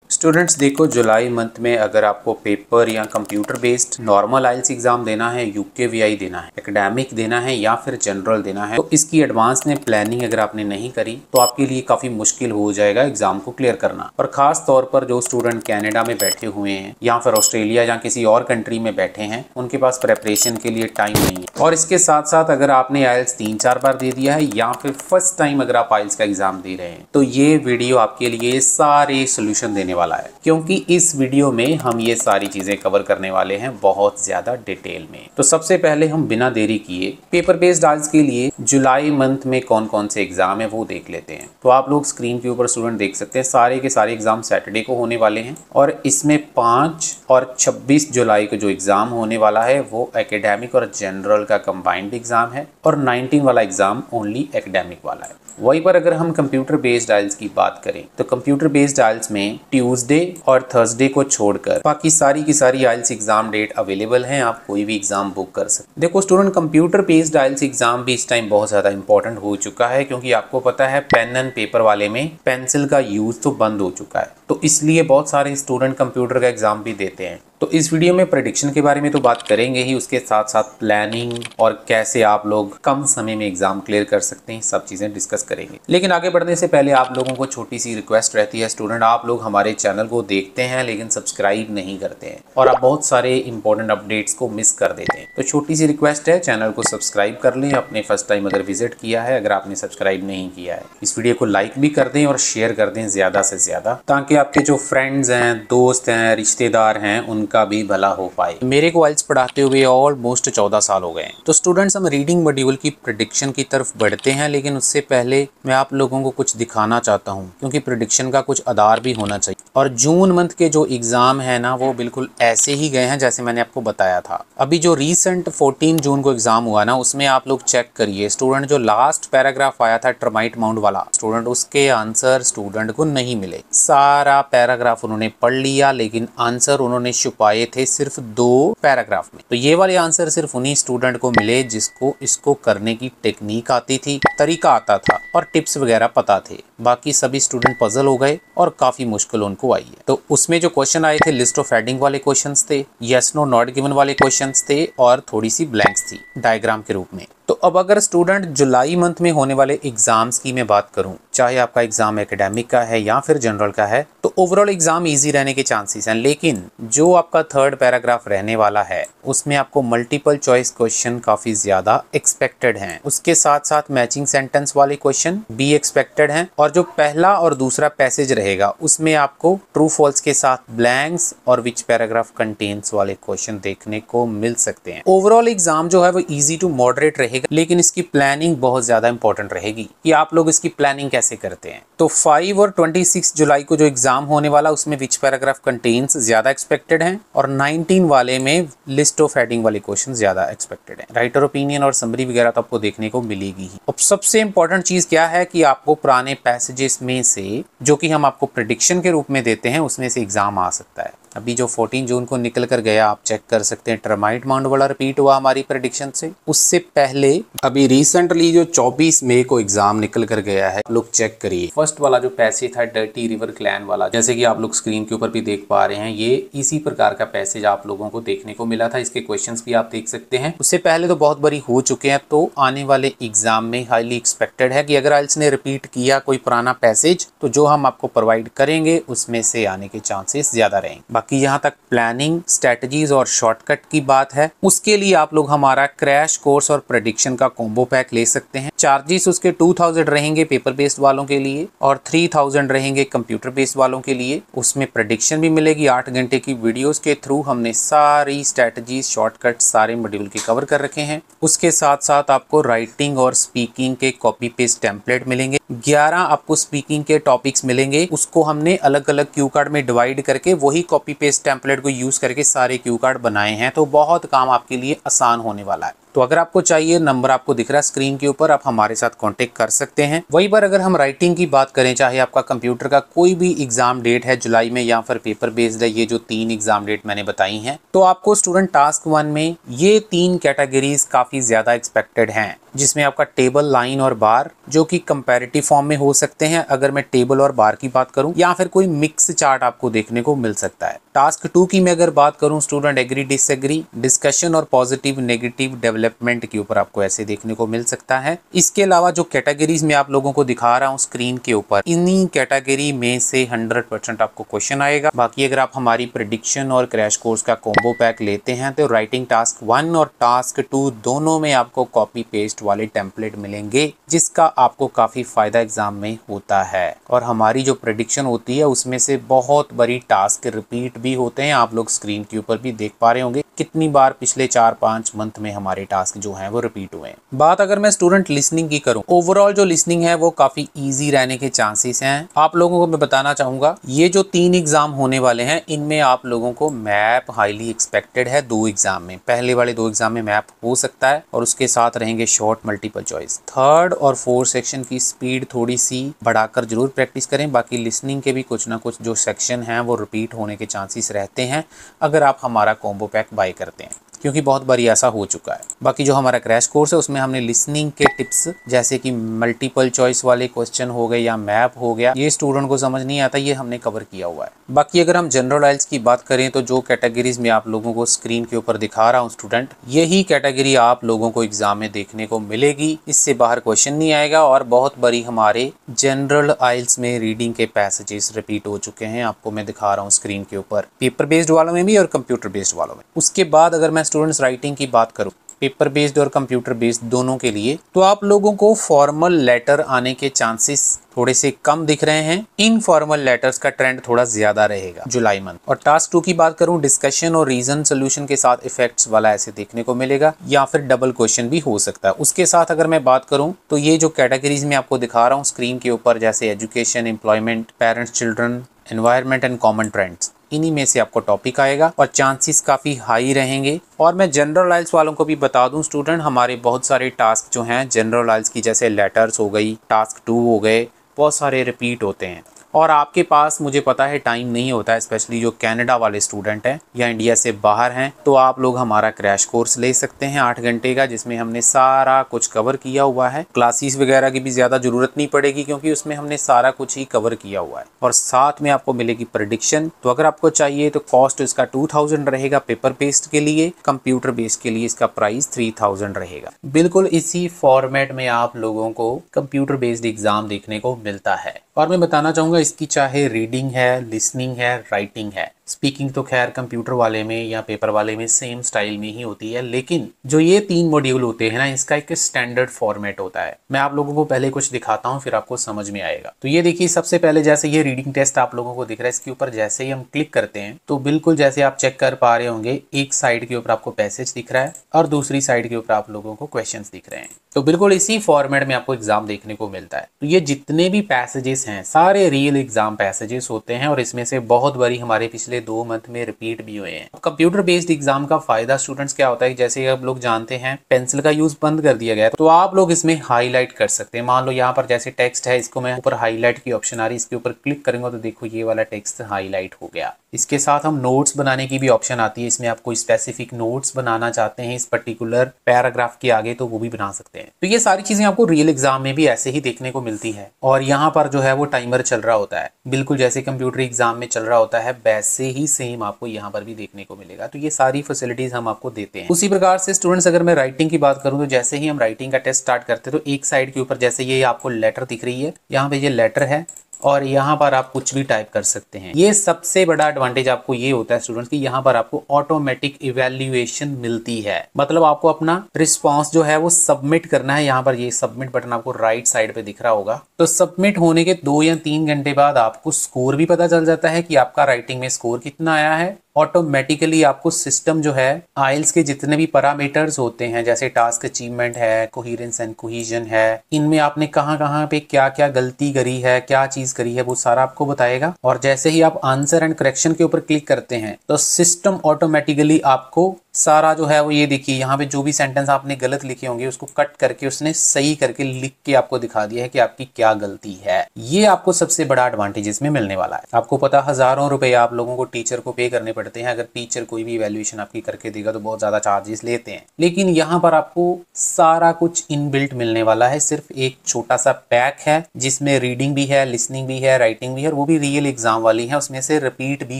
Students देखो, जुलाई month में अगर आपको पेपर या कंप्यूटर बेस्ड नॉर्मल आइल्स एग्जाम देना है, यूकेवीआई देना है, एकेडमिक देना है या फिर जनरल देना है, तो इसकी एडवांस में प्लानिंग अगर आपने नहीं करी तो आपके लिए काफी मुश्किल हो जाएगा एग्जाम को क्लियर करना। और खास तौर पर जो स्टूडेंट कनाडा में बैठे हुए हैं या फिर ऑस्ट्रेलिया या किसी और कंट्री में बैठे हैं, उनके पास प्रेपरेशन के लिए टाइम नहीं है। और इसके साथ साथ अगर आपने आइल्स 3-4 बार दे दिया है या फिर फर्स्ट टाइम अगर आप आइल्स का एग्जाम दे रहे हैं, तो ये वीडियो आपके लिए सारे सोल्यूशन देने वाला है, क्योंकि इस वीडियो में हम ये सारी चीजें कवर करने वाले हैं बहुत ज्यादा डिटेल में। तो सबसे पहले हम बिना देरी किए पेपर बेस्ड आइल्स के लिए जुलाई मंथ में कौन कौन से एग्जाम है वो देख लेते हैं। तो आप लोग स्क्रीन के ऊपर स्टूडेंट देख सकते हैं, सारे के सारे एग्जाम सैटरडे को होने वाले हैं और इसमें 5 और 26 जुलाई को जो एग्जाम होने वाला है वो एकेडमिक और जनरल का कंबाइंड एग्जाम है और 19 वाला एग्जाम ओनली एकेडमिक वाला है। वहीं पर अगर हम कंप्यूटर बेस्ड आइल्स की बात करें तो कंप्यूटर बेस्ड आइल्स में ट्यूसडे और थर्सडे को छोड़कर बाकी सारी की सारी आइल्स एग्जाम डेट अवेलेबल हैं, आप कोई भी एग्जाम बुक कर सकते। देखो स्टूडेंट, कंप्यूटर बेस्ड आइल्स एग्जाम भी इस टाइम बहुत ज्यादा इंपॉर्टेंट हो चुका है, क्योंकि आपको पता है पेन एंड पेपर वाले में पेंसिल का यूज तो बंद हो चुका है, तो इसलिए बहुत सारे स्टूडेंट कंप्यूटर का एग्जाम भी देते हैं। तो इस वीडियो में प्रेडिक्शन के बारे में तो बात करेंगे ही, उसके साथ साथ प्लानिंग और कैसे आप लोग कम समय में एग्जाम क्लियर कर सकते हैं, सब चीजें डिस्कस करेंगे। लेकिन आगे बढ़ने से पहले आप लोगों को छोटी सी रिक्वेस्ट रहती है स्टूडेंट, आप लोग हमारे चैनल को देखते हैं लेकिन सब्सक्राइब नहीं करते हैं और आप बहुत सारे इंपॉर्टेंट अपडेट्स को मिस कर देते हैं। तो छोटी सी रिक्वेस्ट है, चैनल को सब्सक्राइब कर लें अपने फर्स्ट टाइम अगर विजिट किया है। अगर आपने सब्सक्राइब नहीं किया है, इस वीडियो को लाइक भी कर दें और शेयर कर दें ज्यादा से ज्यादा, ताकि आपके जो फ्रेंड्स हैं, दोस्त हैं, रिश्तेदार हैं, उनका भी भला हो पाए। मेरे को आइल्स पढ़ाते हुए ऑलमोस्ट 14 साल हो गए हैं। तो स्टूडेंट्स, हम रीडिंग मॉड्यूल की प्रेडिक्शन की तरफ बढ़ते हैं, लेकिन उससे पहले मैं आप लोगों को कुछ दिखाना चाहता हूं, क्योंकि प्रेडिक्शन का कुछ आधार भी होना चाहिए। और जून मंथ के जो एग्जाम है ना, वो बिल्कुल ऐसे ही गए हैं जैसे मैंने आपको बताया था। अभी जो रीसेंट 14 जून को एग्जाम हुआ ना, उसमें आप लोग चेक करिए स्टूडेंट, जो लास्ट पैराग्राफ आया था टर्माइट माउंट वाला, स्टूडेंट उसके आंसर स्टूडेंट को नहीं मिले। सारा पैराग्राफ उन्होंने पढ़ लिया लेकिन आंसर उन्होंने छुपाए थे सिर्फ 2 पैराग्राफ में। तो ये वाले आंसर सिर्फ उन्हीं स्टूडेंट को मिले जिसको इसको करने की टेक्निक आती थी, तरीका आता था और टिप्स वगैरह पता थे। बाकी सभी स्टूडेंट पजल हो गए और काफी मुश्किल उनको आई है। तो उसमें जो क्वेश्चन आए थे, लिस्ट ऑफ हेडिंग वाले क्वेश्चंस थे, यस नो नॉट गिवन वाले क्वेश्चंस थे और थोड़ी सी ब्लैंक्स थी डायग्राम के रूप में। तो अब अगर स्टूडेंट जुलाई मंथ में होने वाले एग्जाम्स की मैं बात करूं, चाहे आपका एग्जाम एकेडमिक का है या फिर जनरल का है, तो ओवरऑल एग्जाम इजी रहने के चांसेस हैं। लेकिन जो आपका थर्ड पैराग्राफ रहने वाला है, उसमें आपको मल्टीपल चॉइस क्वेश्चन काफी ज्यादा एक्सपेक्टेड हैं। उसके साथ साथ मैचिंग सेंटेंस वाले क्वेश्चन भी एक्सपेक्टेड हैं। और जो पहला और दूसरा पैसेज रहेगा, उसमें आपको ट्रू फॉल्स के साथ ब्लैंक्स और विच पैराग्राफ कंटेन्स वाले क्वेश्चन देखने को मिल सकते हैं। ओवरऑल एग्जाम जो है वो इजी टू मॉडरेट रहेगा, लेकिन इसकी प्लानिंग बहुत ज्यादा इंपॉर्टेंट रहेगी कि आप लोग इसकी प्लानिंग कैसे करते हैं। तो 5 और 26 जुलाई को जो एग्जाम होने वाला, उसमें विच पैराग्राफ कंटेन्स ज्यादा एक्सपेक्टेड हैं और 19 वाले में लिस्ट ऑफ हेडिंग वाले क्वेश्चन ज्यादा एक्सपेक्टेड हैं। राइटर ओपिनियन और समरी वगैरह तो आपको देखने को मिलेगी ही। अब सबसे इंपॉर्टेंट चीज क्या है कि आपको पुराने पैसेजेस में से, जो कि हम आपको प्रेडिक्शन के रूप में देते हैं, उसमें से एग्जाम आ सकता है। अभी जो 14 जून को निकल कर गया, आप चेक कर सकते हैं, टर्माइट माउंट वाला रिपीट हुआ हमारी प्रेडिक्शन से। उससे पहले अभी रिसेंटली जो 24 मई को एग्जाम निकल कर गया है, लोग चेक करिए। फर्स्ट वाला जो पैसेज था डर्टी रिवर क्लैन वाला, जैसे कि आप लोग स्क्रीन के ऊपर भी देख पा रहे हैं, ये इसी प्रकार का पैसेज आप लोगों को देखने को मिला था। इसके क्वेश्चंस भी आप देख सकते हैं। उससे पहले तो बहुत बारी हो चुके हैं, तो आने वाले एग्जाम में हाईली एक्सपेक्टेड है कि अगर आइल्स ने रिपीट किया कोई पुराना पैसेज, तो जो हम आपको प्रोवाइड करेंगे उसमें से आने के चांसेस ज्यादा रहेंगे। बाकी यहाँ तक प्लानिंग, स्ट्रेटजीज और शॉर्टकट की बात है, उसके लिए आप लोग हमारा क्रैश कोर्स और प्रेडिक्शन का कॉम्बो पैक ले सकते हैं। चार्जेस उसके 2000 रहेंगे पेपर बेस्ड वालों के लिए और 3000 रहेंगे कंप्यूटर बेस्ड वालों के लिए। उसमें प्रेडिक्शन भी मिलेगी 8 घंटे की वीडियोस के थ्रू। हमने सारी स्ट्रेटजीज, शॉर्टकट सारे मॉड्यूल के कवर कर रखे हैं। उसके साथ साथ आपको राइटिंग और स्पीकिंग के कॉपी पेस्ट टेम्पलेट मिलेंगे। 11 आपको स्पीकिंग के टॉपिक्स मिलेंगे, उसको हमने अलग अलग क्यू कार्ड में डिवाइड करके वही कॉपी पेस्ट टेम्पलेट को यूज करके सारे क्यू कार्ड बनाए हैं। तो बहुत काम आपके लिए आसान होने वाला है। तो अगर आपको चाहिए, नंबर आपको दिख रहा है स्क्रीन के ऊपर, आप हमारे साथ कांटेक्ट कर सकते हैं। वहीं पर अगर हम राइटिंग की बात करें, चाहे आपका कंप्यूटर का कोई भी एग्जाम डेट है जुलाई में या फिर पेपर बेस्ड है, ये जो 3 एग्जाम डेट मैंने बताई हैं, तो आपको स्टूडेंट टास्क 1 में ये 3 कैटेगरीज काफी ज्यादा एक्सपेक्टेड हैं, जिसमें आपका टेबल, लाइन और बार, जो कि कंपैरेटिव फॉर्म में हो सकते हैं अगर मैं टेबल और बार की बात करूं, या फिर कोई मिक्स चार्ट आपको देखने को मिल सकता है। टास्क 2 की मैं अगर बात करूं स्टूडेंट, एग्री डिसएग्री, डिस्कशन और पॉजिटिव नेगेटिव डेवलपमेंट के ऊपर आपको ऐसे देखने को मिल सकता है। इसके अलावा जो कैटेगरीज में आप लोगों को दिखा रहा हूं स्क्रीन के ऊपर, इन्हीं कैटेगरी में से 100% आपको क्वेश्चन आएगा। बाकी अगर आप हमारी प्रेडिक्शन और क्रैश कोर्स का कॉम्बो पैक लेते हैं तो राइटिंग टास्क 1 और टास्क 2 दोनों में आपको कॉपी पेस्ट वाले टेम्पलेट मिलेंगे, जिसका आपको काफी फायदा एग्जाम में होता है। और हमारी जो प्रेडिक्शन होती है उसमें से बहुत बड़ी टास्क रिपीट भी होते हैं। आप लोग स्क्रीन के ऊपर भी देख पा रहे होंगे कितनी बार पिछले 4-5 मंथ में हमारे टास्क जो हैं वो रिपीट हुए हैं। बात अगर मैं स्टूडेंट लिसनिंग की करूं, ओवरऑल जो लिसनिंग है वो काफी इजी रहने के चांसेस हैं। आप लोगों को मैं बताना चाहूंगा, ये जो 3 एग्जाम होने वाले हैं इनमें आप लोगों को मैप हाईली एक्सपेक्टेड है। 2 एग्जाम में, पहले वाले 2 एग्जाम में मैप हो सकता है और उसके साथ रहेंगे शॉर्ट मल्टीपल चॉइस। 3rd और 4th सेक्शन की स्पीड थोड़ी सी बढ़ाकर जरूर प्रैक्टिस करें। बाकी लिसनिंग के भी कुछ ना कुछ जो सेक्शन हैं वो रिपीट होने के चांसेस रहते हैं अगर आप हमारा कॉम्बो पैक बाय करते हैं, क्योंकि बहुत बार ऐसा हो चुका है। बाकी जो हमारा क्रैश कोर्स है उसमें हमने लिसनिंग के टिप्स, जैसे कि मल्टीपल चॉइस वाले क्वेश्चन हो गए या मैप हो गया, ये स्टूडेंट को समझ नहीं आता, ये हमने कवर किया हुआ है। बाकी अगर हम जनरल आइल्स की बात करें तो जो कैटेगरीज में आप लोगों को स्क्रीन के ऊपर दिखा रहा हूँ स्टूडेंट, यही कैटेगरी आप लोगों को एग्जाम में देखने को मिलेगी। इससे बाहर क्वेश्चन नहीं आएगा। और बहुत बड़ी हमारे जनरल आइल्स में रीडिंग के पैसेजेस रिपीट हो चुके हैं, आपको मैं दिखा रहा हूँ स्क्रीन के ऊपर, पेपर बेस्ड वालों में भी और कंप्यूटर बेस्ड वालों में। उसके बाद अगर मैं स्टूडेंट्स राइटिंग की बात करूं, पेपर बेस्ड और कंप्यूटर बेस्ड दोनों के लिए, तो आप लोगों को फॉर्मल लेटर आने के चांसेस थोड़े से कम दिख रहे हैं। इनफॉर्मल लेटर्स का ट्रेंड थोड़ा ज्यादा रहेगा जुलाई मंथ। और टास्क 2 की बात करूं, डिस्कशन और रीजन सोल्यूशन के साथ इफेक्ट्स वाला ऐसे देखने को मिलेगा, या फिर डबल क्वेश्चन भी हो सकता है। उसके साथ अगर मैं बात करूं तो ये जो कैटेगरीज में आपको दिखा रहा हूं स्क्रीन के ऊपर, जैसे education, employment, parents children, environment and common trends, इन्हीं में से आपको टॉपिक आएगा और चांसेस काफ़ी हाई रहेंगे। और मैं जनरल आइल्स वालों को भी बता दूं स्टूडेंट, हमारे बहुत सारे टास्क जो हैं जनरल आइल्स की, जैसे लेटर्स हो गई, टास्क 2 हो गए, बहुत सारे रिपीट होते हैं। और आपके पास मुझे पता है टाइम नहीं होता है, स्पेशली जो कनाडा वाले स्टूडेंट हैं या इंडिया से बाहर हैं, तो आप लोग हमारा क्रैश कोर्स ले सकते हैं 8 घंटे का, जिसमें हमने सारा कुछ कवर किया हुआ है। क्लासेस वगैरह की भी ज़्यादा ज़रूरत नहीं पड़ेगी, क्योंकि उसमें हमने सारा कुछ ही कवर किया हुआ है। और साथ में आपको मिलेगी प्रेडिक्शन। तो अगर आपको चाहिए तो कॉस्ट इसका 2000 रहेगा पेपर बेस्ड के लिए, कंप्यूटर बेस्ड के लिए इसका प्राइस 3000 रहेगा। बिल्कुल इसी फॉर्मेट में आप लोगों को कंप्यूटर बेस्ड एग्जाम देखने को मिलता है। और मैं बताना चाहूँगा, इसकी चाहे रीडिंग है, लिसनिंग है, राइटिंग है, स्पीकिंग तो खैर कंप्यूटर वाले में या पेपर वाले में सेम स्टाइल में ही होती है, लेकिन जो ये 3 मॉड्यूल होते हैं ना, इसका एक स्टैंडर्ड फॉर्मेट होता है। मैं आप लोगों को पहले कुछ दिखाता हूँ, फिर आपको समझ में आएगा। तो ये देखिए, सबसे पहले जैसे ये रीडिंग टेस्ट आप लोगों को दिख रहा है, इसके ऊपर जैसे ही हम क्लिक करते हैं तो बिल्कुल जैसे आप चेक कर पा रहे होंगे, एक साइड के ऊपर आपको पैसेज दिख रहा है और दूसरी साइड के ऊपर आप लोगों को क्वेश्चन दिख रहे हैं। तो बिल्कुल इसी फॉर्मेट में आपको एग्जाम देखने को मिलता है। तो ये जितने भी पैसेजेस हैं सारे रियल एग्जाम पैसेजेस होते हैं, और इसमें से बहुत बड़ी हमारे पिछले 2 मंथ में रिपीट भी हुए हैं। कंप्यूटर बेस्ड एग्जाम का फायदा स्टूडेंट्स क्या होता है, जैसे आप लोग जानते हैं पेंसिल का यूज बंद कर दिया गया है, तो आप लोग इसमें हाईलाइट कर सकते हैं। मान लो यहाँ पर जैसे टेक्स्ट है, इसको मैं ऊपर हाईलाइट की ऑप्शन आ रही है, इसके ऊपर क्लिक करेंगे तो देखो ये वाला टेक्स्ट हाईलाइट हो गया। इसके साथ हम नोट्स बनाने की भी ऑप्शन आती है, इसमें आप कोई स्पेसिफिक नोट्स बनाना चाहते हैं इस पर्टिकुलर पैराग्राफ के आगे तो वो भी बना सकते हैं। तो ये सारी चीजें आपको रियल एग्जाम में भी ऐसे ही देखने को मिलती है। और यहाँ पर जो है वो टाइमर चल रहा होता है, बिल्कुल जैसे कंप्यूटर एग्जाम में चल रहा होता है वैसे ही सेम आपको यहाँ पर भी देखने को मिलेगा। तो ये सारी फैसिलिटीज हम आपको देते हैं। उसी प्रकार से स्टूडेंट्स, अगर मैं राइटिंग की बात करूँ तो जैसे ही हम राइटिंग का टेस्ट स्टार्ट करते हैं तो एक साइड के ऊपर जैसे ये आपको लेटर दिख रही है, यहाँ पे ये लेटर है और यहाँ पर आप कुछ भी टाइप कर सकते हैं। ये सबसे बड़ा एडवांटेज आपको ये होता है स्टूडेंट्स कि यहाँ पर आपको ऑटोमेटिक इवैल्यूएशन मिलती है। मतलब आपको अपना रिस्पांस जो है वो सबमिट करना है। यहाँ पर ये सबमिट बटन आपको राइट साइड पे दिख रहा होगा। तो सबमिट होने के 2 या 3 घंटे बाद आपको स्कोर भी पता चल जाता है कि आपका राइटिंग में स्कोर कितना आया है। ऑटोमेटिकली आपको सिस्टम जो है आइल्स के जितने भी पैरामीटर्स होते हैं, जैसे टास्क अचीवमेंट है, कोहेरेंस एंड कोहेजन है, इनमें आपने कहाँ पे क्या क्या गलती करी है, क्या चीज करी है, वो सारा आपको बताएगा। और जैसे ही आप आंसर एंड करेक्शन के ऊपर क्लिक करते हैं तो सिस्टम ऑटोमेटिकली आपको सारा जो है वो ये देखिए यहाँ पे जो भी सेंटेंस आपने गलत लिखे होंगे उसको कट करके उसने सही करके लिख के आपको दिखा दिया है कि आपकी क्या गलती है। ये आपको सबसे बड़ा एडवांटेज इसमें मिलने वाला है। आपको पता हजारों रुपए आप लोगों को टीचर को पे करने पड़ते हैं। अगर टीचर कोई भी इवैल्यूएशन आपकी करके देगा तो बहुत ज्यादा चार्जेस लेते हैं, लेकिन यहाँ पर आपको सारा कुछ इनबिल्ट मिलने वाला है। सिर्फ एक छोटा सा पैक है जिसमें रीडिंग भी है, लिसनिंग भी है, राइटिंग भी है, और वो भी रियल एग्जाम वाली है, उसमें से रिपीट भी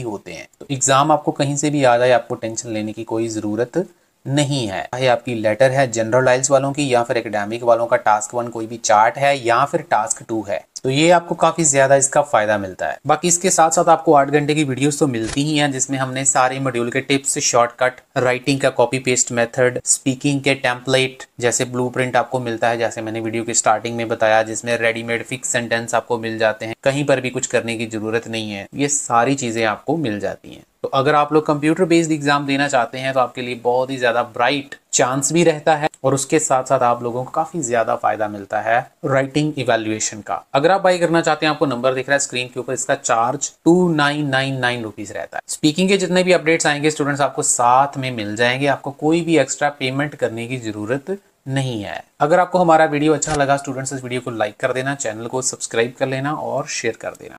होते हैं। तो एग्जाम आपको कहीं से भी आ जाए, आपको टेंशन लेने की कोई जरूरत नहीं है। चाहे आपकी लेटर है जनरल आइल्स वालों की या फिर एकेडमिक वालों का टास्क 1 कोई भी चार्ट है या फिर टास्क 2 है, तो ये आपको काफी ज्यादा इसका फायदा मिलता है। बाकी इसके साथ साथ आपको 8 घंटे की वीडियोस तो मिलती ही हैं, जिसमें हमने सारे मॉड्यूल के टिप्स, शॉर्टकट, राइटिंग का कॉपी पेस्ट मेथड, स्पीकिंग के टेम्पलेट जैसे ब्लूप्रिंट आपको मिलता है, जैसे मैंने वीडियो के स्टार्टिंग में बताया, जिसमें रेडीमेड फिक्स सेंटेंस आपको मिल जाते हैं, कहीं पर भी कुछ करने की जरूरत नहीं है। ये सारी चीजें आपको मिल जाती हैं। तो अगर आप लोग कंप्यूटर बेस्ड एग्जाम देना चाहते हैं तो आपके लिए बहुत ही ज्यादा ब्राइट चांस भी रहता है, और उसके साथ साथ आप लोगों को काफी ज्यादा फायदा मिलता है राइटिंग इवैल्यूएशन का। अगर आप बाई करना चाहते हैं, आपको नंबर दिख रहा है स्क्रीन के ऊपर, इसका चार्ज 2999 रुपीज रहता है। स्पीकिंग के जितने भी अपडेट्स आएंगे स्टूडेंट्स आपको साथ में मिल जाएंगे, आपको कोई भी एक्स्ट्रा पेमेंट करने की जरूरत नहीं है। अगर आपको हमारा वीडियो अच्छा लगा स्टूडेंट्स, इस वीडियो को लाइक कर देना, चैनल को सब्सक्राइब कर लेना और शेयर कर देना।